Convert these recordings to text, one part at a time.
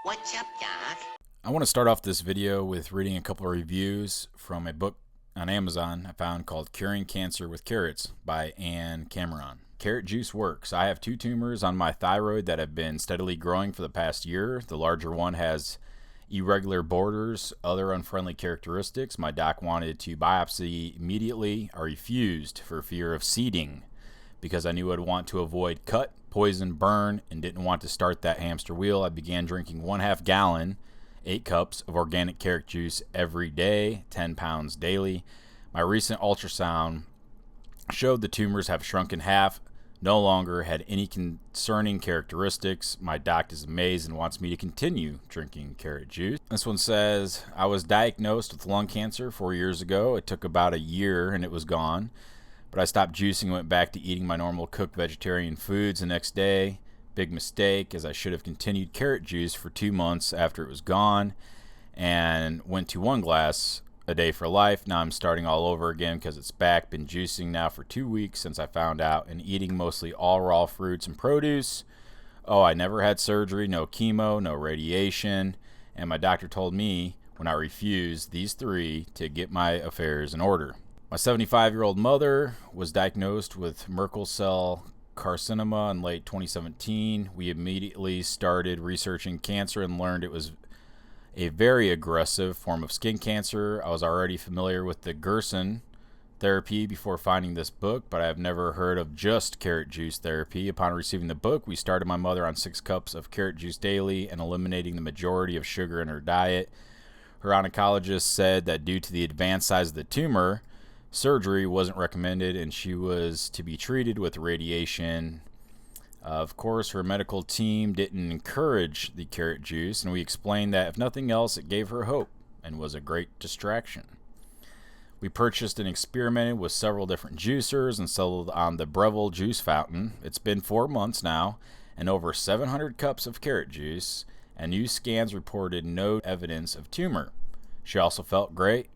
What's up, Doc? I want to start off this video with reading a couple of reviews from a book on Amazon I found called Curing Cancer with Carrots by Anne Cameron. Carrot juice works. I have 2 tumors on my thyroid that have been steadily growing for the past year. The larger one has irregular borders, other unfriendly characteristics. My doc wanted to biopsy immediately. I refused for fear of seeding because I knew I'd want to avoid cut, poison, burn, and didn't want to start that hamster wheel. I began drinking 1/2 gallon, 8 cups of organic carrot juice every day, 10 pounds daily. My recent ultrasound showed the tumors have shrunk in half, no longer had any concerning characteristics. My doc is amazed and wants me to continue drinking carrot juice. This one says, I was diagnosed with lung cancer 4 years ago. It took about a year and it was gone. But I stopped juicing and went back to eating my normal cooked vegetarian foods the next day. Big mistake, as I should have continued carrot juice for 2 months after it was gone and went to 1 glass a day for life. Now I'm starting all over again because it's back. Been juicing now for 2 weeks since I found out and eating mostly all raw fruits and produce. Oh, I never had surgery, no chemo, no radiation. And my doctor told me when I refused these 3 to get my affairs in order. My 75-year-old mother was diagnosed with Merkel cell carcinoma in late 2017. We immediately started researching cancer and learned it was a very aggressive form of skin cancer. I was already familiar with the Gerson therapy before finding this book, but I have never heard of just carrot juice therapy. Upon receiving the book, we started my mother on 6 cups of carrot juice daily and eliminating the majority of sugar in her diet. Her oncologist said that due to the advanced size of the tumor, surgery wasn't recommended and she was to be treated with radiation. Of course, her medical team didn't encourage the carrot juice, and we explained that if nothing else, it gave her hope and was a great distraction. We purchased and experimented with several different juicers and settled on the Breville juice fountain. It's been 4 months now and over 700 cups of carrot juice, and new scans reported no evidence of tumor. She also felt great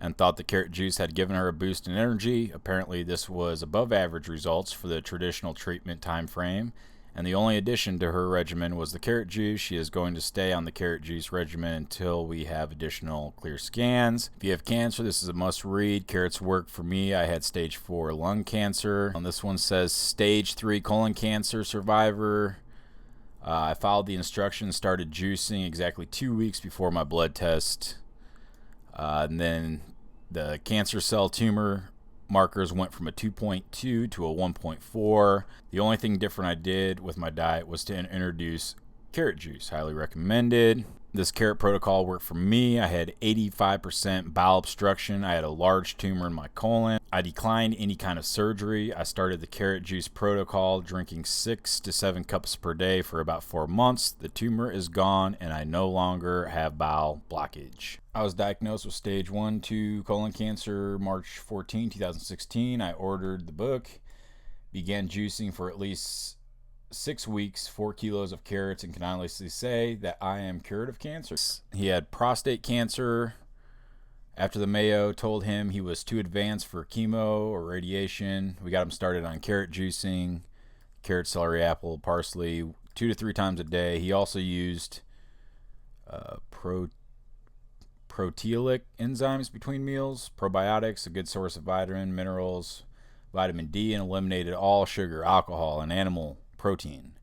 and thought the carrot juice had given her a boost in energy. Apparently this was above average results for the traditional treatment time frame, and the only addition to her regimen was the carrot juice. She is going to stay on the carrot juice regimen until we have additional clear scans. If you have cancer, this is a must read. Carrots work for me. I had stage 4 lung cancer. And this one says stage 3 colon cancer survivor. I followed the instructions, started juicing exactly 2 weeks before my blood test. And then the cancer cell tumor markers went from a 2.2 to a 1.4. The only thing different I did with my diet was to introduce carrot juice. Highly recommended. This carrot protocol worked for me. I had 85% bowel obstruction. I had a large tumor in my colon. I declined any kind of surgery. I started the carrot juice protocol, drinking 6 to 7 cups per day for about 4 months. The tumor is gone and I no longer have bowel blockage. I was diagnosed with stage 1/2 colon cancer March 14, 2016. I ordered the book, began juicing for at least 6 weeks, 4 kilos of carrots, and can honestly say that I am cured of cancer. He had prostate cancer. After the Mayo told him he was too advanced for chemo or radiation, we got him started on carrot juicing, carrot, celery, apple, parsley, 2 to 3 times a day. He also used proteolytic enzymes between meals, probiotics, a good source of vitamin, minerals, vitamin D, and eliminated all sugar, alcohol, and animal protein.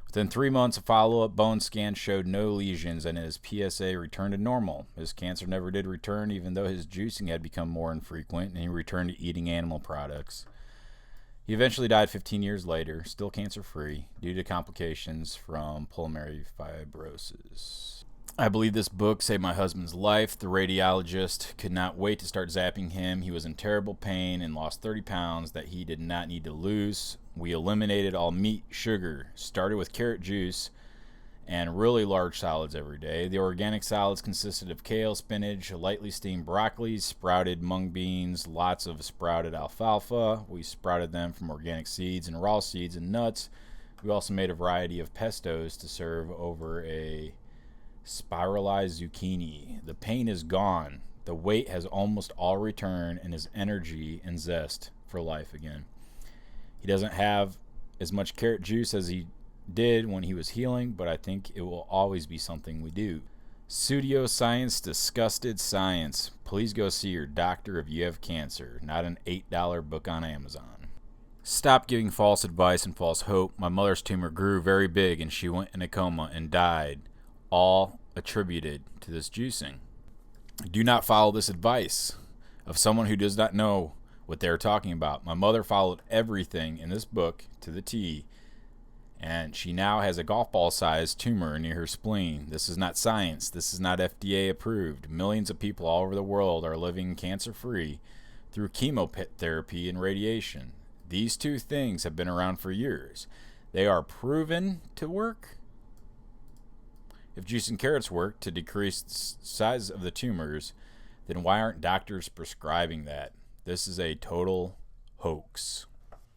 Within 3 months, a follow-up bone scan showed no lesions and his PSA returned to normal. His cancer never did return, even though his juicing had become more infrequent, and he returned to eating animal products. He eventually died 15 years later, still cancer-free, due to complications from pulmonary fibrosis. I believe this book saved my husband's life. The radiologist could not wait to start zapping him. He was in terrible pain and lost 30 pounds that he did not need to lose. We eliminated all meat, sugar, started with carrot juice, and really large salads every day. The organic salads consisted of kale, spinach, lightly steamed broccoli, sprouted mung beans, lots of sprouted alfalfa. We sprouted them from organic seeds and raw seeds and nuts. We also made a variety of pestos to serve over a spiralized zucchini. The pain is gone. The weight has almost all returned and his energy and zest for life again. He doesn't have as much carrot juice as he did when he was healing, but I think it will always be something we do. Pseudoscience disgusted science. Please go see your doctor if you have cancer, not an $8 book on Amazon. Stop giving false advice and false hope. My mother's tumor grew very big and she went in a coma and died, all attributed to this juicing. Do not follow this advice of someone who does not know what they're talking about. My mother followed everything in this book to the T, and she now has a golf ball sized tumor near her spleen. This is not science. This is not FDA approved. Millions of people all over the world are living cancer free through chemotherapy and radiation. These two things have been around for years. They are proven to work. If juicing carrots work to decrease the size of the tumors, then why aren't doctors prescribing that? This is a total hoax.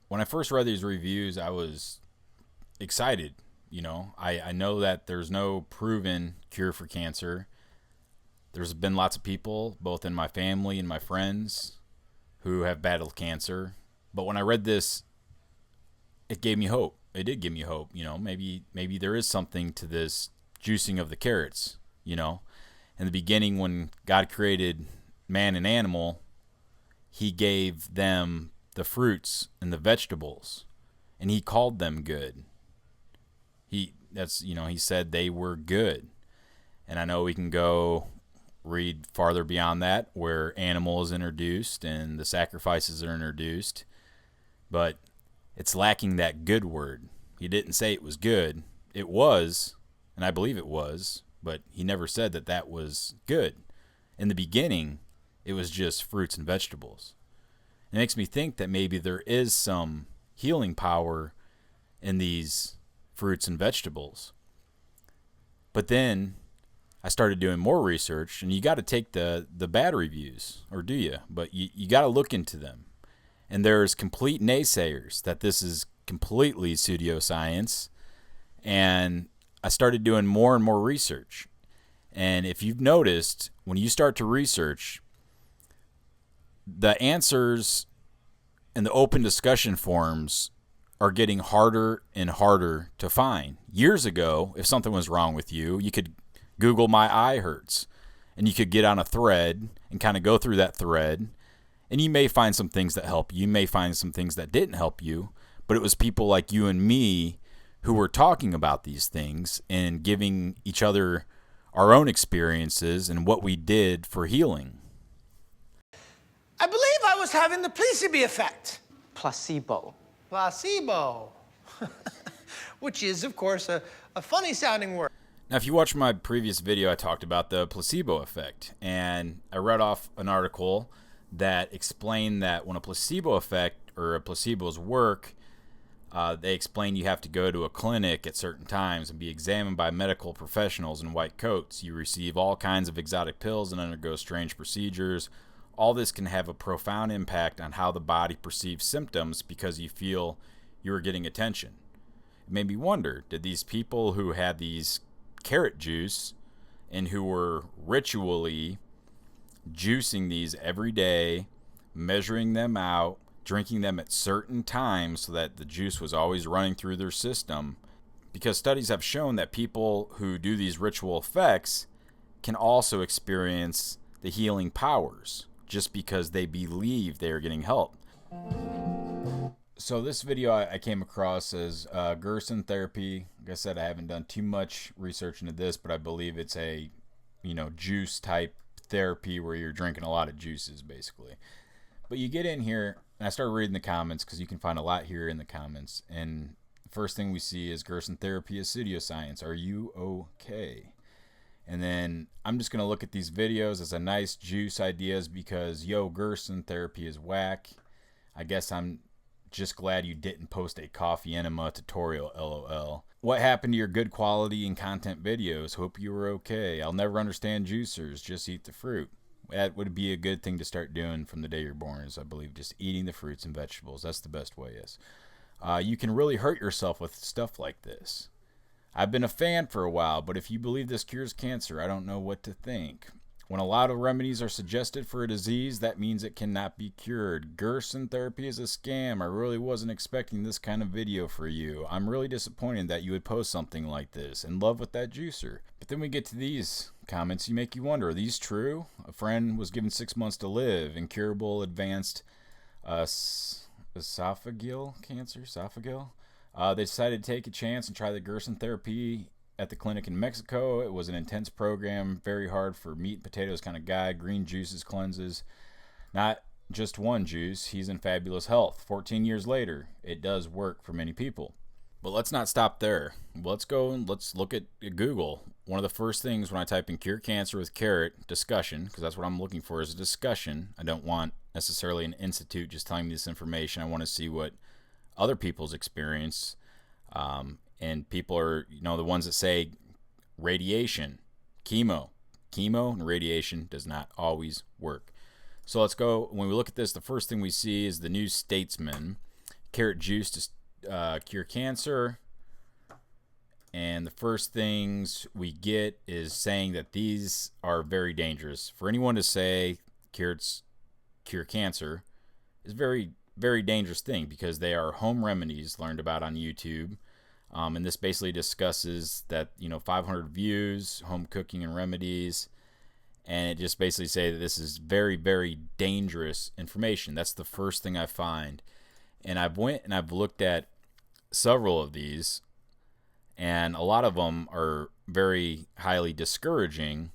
When I first read these reviews, I was excited. I know that there's no proven cure for cancer. There's been lots of people, both in my family and my friends, who have battled cancer. But when I read this, it gave me hope. It did give me hope. Maybe there is something to this juicing of the carrots. In the beginning, when God created man and animal, he gave them the fruits and the vegetables, and he called them good. He said they were good. And I know we can go read farther beyond that, where animal is introduced and the sacrifices are introduced, but it's lacking that good word. He didn't say it was good. It was, and I believe it was, but he never said that that was good. In the beginning, it was just fruits and vegetables. It makes me think that maybe there is some healing power in these fruits and vegetables. But then I started doing more research, and you got to take the bad reviews, or do you? But you got to look into them. And there's complete naysayers that this is completely pseudoscience. And I started doing more and more research. And if you've noticed, when you start to research, the answers in the open discussion forums are getting harder and harder to find. Years ago, if something was wrong with you, you could Google "my eye hurts," and you could get on a thread and kind of go through that thread, and you may find some things that help you. You may find some things that didn't help you, but it was people like you and me who were talking about these things and giving each other our own experiences and what we did for healing. I believe I was having the placebo effect. Placebo. Placebo. Which is, of course, a funny-sounding word. Now, if you watch my previous video, I talked about the placebo effect, and I read off an article that explained that when a placebo effect or a placebo's work, they explain you have to go to a clinic at certain times and be examined by medical professionals in white coats. You receive all kinds of exotic pills and undergo strange procedures. All this can have a profound impact on how the body perceives symptoms because you feel you are getting attention. It made me wonder, did these people who had these carrot juice and who were ritually juicing these every day, measuring them out, drinking them at certain times so that the juice was always running through their system, because studies have shown that people who do these ritual effects can also experience the healing powers just because they believe they are getting help. So this video I came across as Gerson therapy. Like I said, I haven't done too much research into this, but I believe it's a juice type therapy where you're drinking a lot of juices basically. But you get in here, and I started reading the comments because you can find a lot here in the comments. And the first thing we see is Gerson therapy is pseudoscience. Are you okay? And then I'm just going to look at these videos as a nice juice ideas because, Gerson therapy is whack. I guess I'm just glad you didn't post a coffee enema tutorial, LOL. What happened to your good quality and content videos? Hope you were okay. I'll never understand juicers. Just eat the fruit. That would be a good thing to start doing from the day you're born, is I believe just eating the fruits and vegetables. That's the best way, yes. You can really hurt yourself with stuff like this. I've been a fan for a while, but if you believe this cures cancer, I don't know what to think. When a lot of remedies are suggested for a disease, that means it cannot be cured. Gerson therapy is a scam. I really wasn't expecting this kind of video for you. I'm really disappointed that you would post something like this. In love with that juicer. But then we get to these comments. You make you wonder, are these true? A friend was given 6 months to live. Incurable advanced esophageal cancer. They decided to take a chance and try the Gerson therapy at the clinic in Mexico. It was an intense program, very hard for meat and potatoes kind of guy. Green juices, cleanses. Not just one juice. He's in fabulous health. 14 years later, it does work for many people. But let's not stop there. Let's go and let's look at Google. One of the first things when I type in cure cancer with carrot discussion, because that's what I'm looking for, is a discussion. I don't want necessarily an institute just telling me this information. I want to see what other people's experience. And people are, the ones that say radiation, chemo and radiation does not always work. So let's go. When we look at this, the first thing we see is the New Statesman, carrot juice to cure cancer. And the first things we get is saying that these are very dangerous. For anyone to say carrots cure cancer is a very, very dangerous thing, because they are home remedies learned about on YouTube. And this basically discusses that, 500 views, home cooking and remedies. And it just basically say that this is very, very dangerous information. That's the first thing I find. And I've looked at several of these, and a lot of them are very highly discouraging.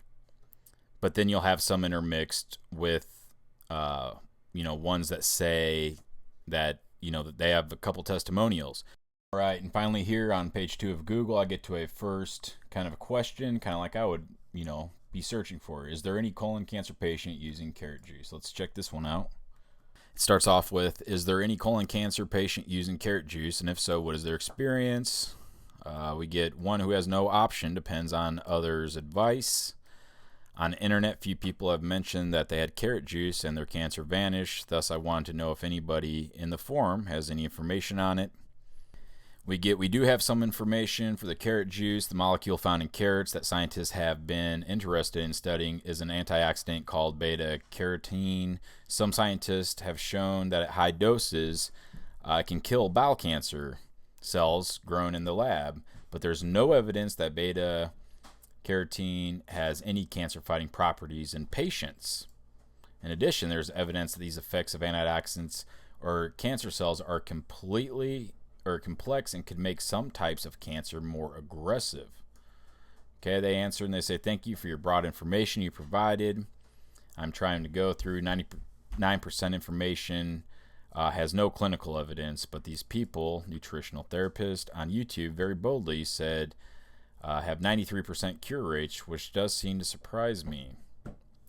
But then you'll have some intermixed with, ones that say that, that they have a couple testimonials. All right, and finally here on page 2 of Google, I get to a first kind of a question, kind of like I would, be searching for. Is there any colon cancer patient using carrot juice? Let's check this one out. It starts off with, is there any colon cancer patient using carrot juice? And if so, what is their experience? We get one who has no option, depends on others' advice. On the internet, few people have mentioned that they had carrot juice and their cancer vanished. Thus, I wanted to know if anybody in the forum has any information on it. We do have some information for the carrot juice. The molecule found in carrots that scientists have been interested in studying is an antioxidant called beta-carotene. Some scientists have shown that at high doses it can kill bowel cancer cells grown in the lab, but there's no evidence that beta-carotene has any cancer-fighting properties in patients. In addition, there's evidence that these effects of antioxidants or cancer cells are complex and could make some types of cancer more aggressive. Okay, they answer and they say, thank you for your broad information you provided. I'm trying to go through 99% information, has no clinical evidence, but these people, nutritional therapists on YouTube, very boldly said have 93% cure rates, which does seem to surprise me.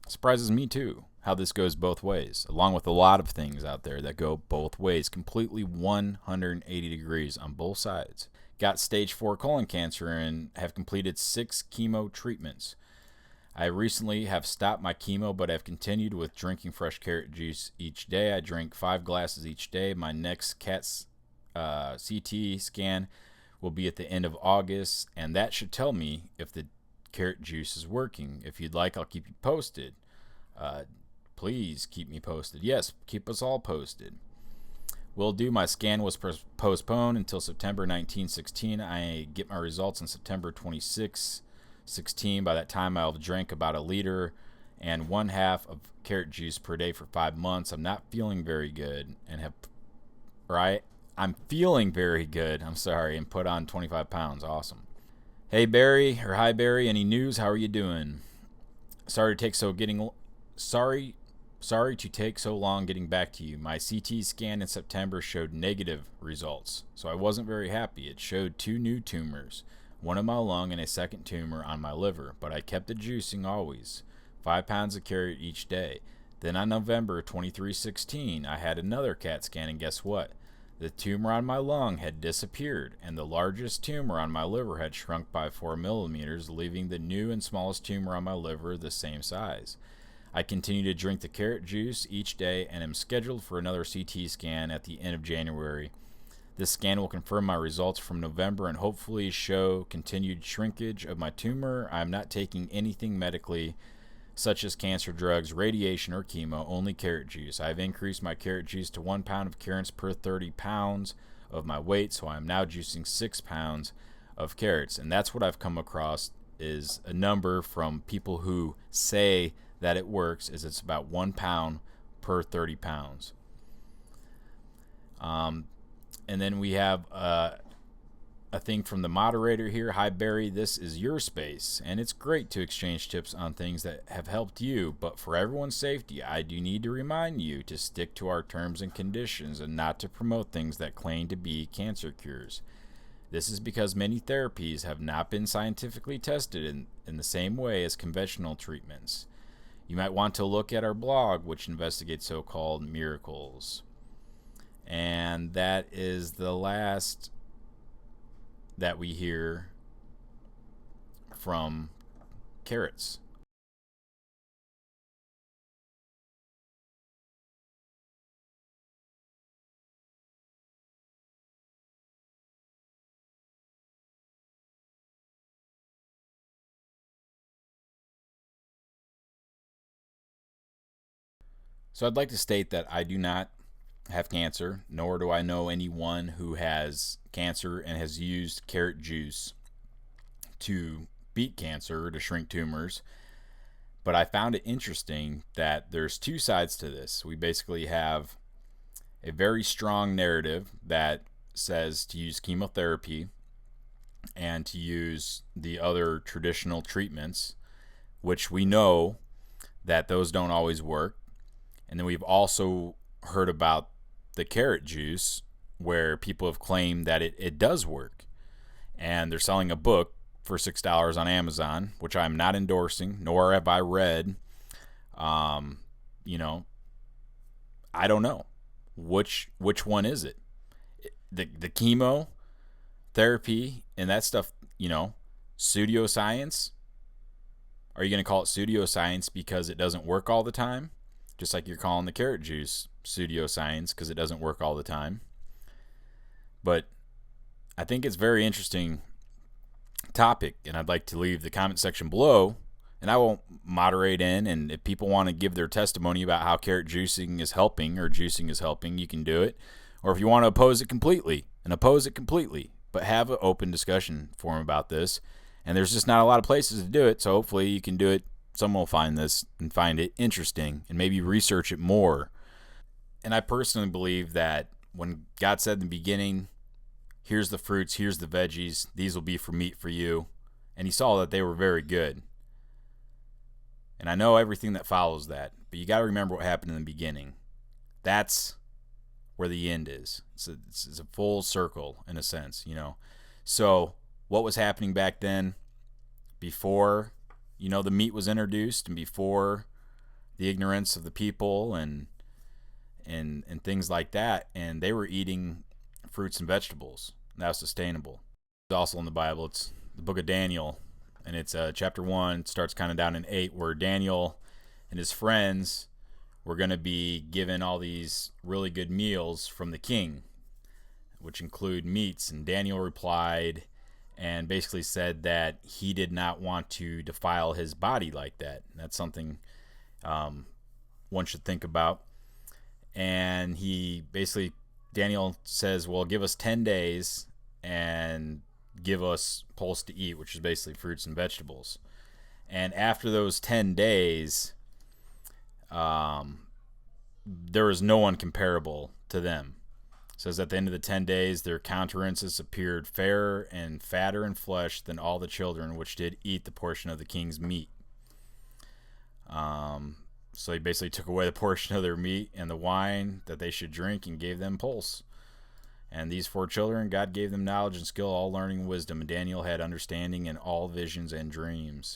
Surprises me too, how this goes both ways, along with a lot of things out there that go both ways, completely 180 degrees on both sides. Got stage 4 colon cancer and have completed 6 chemo treatments. I recently have stopped my chemo, but have continued with drinking fresh carrot juice each day. I drink 5 glasses each day. My next CAT CT scan will be at the end of August, and that should tell me if the carrot juice is working. If you'd like, I'll keep you posted. Please keep me posted. Yes, keep us all posted. Will do. My scan was postponed until September 1916. I get my results on September 26/16. By that time, I'll have drank about 1 liter and 1/2 of carrot juice per day for 5 months. I'm not feeling very good I'm feeling very good. And put on 25 pounds. Awesome. Hey Barry, or hi Barry, any news? How are you doing? Sorry to take so long getting back to you. My CT scan in September showed negative results, so I wasn't very happy. It showed 2 new tumors, one in my lung and a second tumor on my liver, but I kept the juicing always, 5 pounds of carrot each day. Then on November 23/16, I had another CAT scan, and guess what? The tumor on my lung had disappeared, and the largest tumor on my liver had shrunk by 4 millimeters, leaving the new and smallest tumor on my liver the same size. I continue to drink the carrot juice each day and am scheduled for another CT scan at the end of January. This scan will confirm my results from November and hopefully show continued shrinkage of my tumor. I am not taking anything medically such as cancer drugs, radiation, or chemo, only carrot juice. I've increased my carrot juice to 1 pound of carrots per 30 pounds of my weight, so I'm now juicing 6 pounds of carrots. And that's what I've come across is a number from people who say that it works, is it's about 1 pound per 30 pounds. And then we have a thing from the moderator here. Hi, Barry. This is your space, and it's great to exchange tips on things that have helped you. But for everyone's safety, I do need to remind you to stick to our terms and conditions and not to promote things that claim to be cancer cures. This is because many therapies have not been scientifically tested in the same way as conventional treatments. You might want to look at our blog, which investigates so-called miracles. And that is the last that we hear from carrots. So I'd like to state that I do not have cancer, nor do I know anyone who has cancer and has used carrot juice to beat cancer or to shrink tumors. But I found it interesting that there's two sides to this. We basically have a very strong narrative that says to use chemotherapy and to use the other traditional treatments, which we know that those don't always work. And then we've also heard about the carrot juice where people have claimed that it does work. And they're selling a book for $6 on Amazon, which I'm not endorsing, nor have I read. You know, I don't know which one is it. The chemo therapy and that stuff, pseudoscience. Are you going to call it pseudoscience because it doesn't work all the time? Just like you're calling the carrot juice pseudoscience because it doesn't work all the time. But I think it's very interesting topic, and I'd like to leave the comment section below, and I won't moderate in, and if people want to give their testimony about how carrot juicing is helping or juicing is helping, you can do it. Or if you want to oppose it completely, but have an open discussion forum about this. And there's just not a lot of places to do it, so hopefully you can do it. Someone will find this and find it interesting and maybe research it more. And I personally believe that when God said in the beginning, here's the fruits, here's the veggies, these will be for meat for you, and he saw that they were very good. And I know everything that follows that, but you got to remember what happened in the beginning. That's where the end is. It's a full circle in a sense, So what was happening back then before, the meat was introduced and before the ignorance of the people and things like that, and they were eating fruits and vegetables. That was sustainable. It's also in the Bible. It's the book of Daniel, and it's chapter 1. It starts kind of down in 8, where Daniel and his friends were going to be given all these really good meals from the king, which include meats. And Daniel replied and basically said that he did not want to defile his body like that. And that's something one should think about. And Daniel says, well, give us 10 days and give us pulse to eat, which is basically fruits and vegetables. And after those 10 days, there was no one comparable to them. It says at the end of the 10 days, their countenances appeared fairer and fatter in flesh than all the children which did eat the portion of the king's meat. So he basically took away the portion of their meat and the wine that they should drink and gave them pulse. And these 4 children, God gave them knowledge and skill, all learning and wisdom. And Daniel had understanding in all visions and dreams.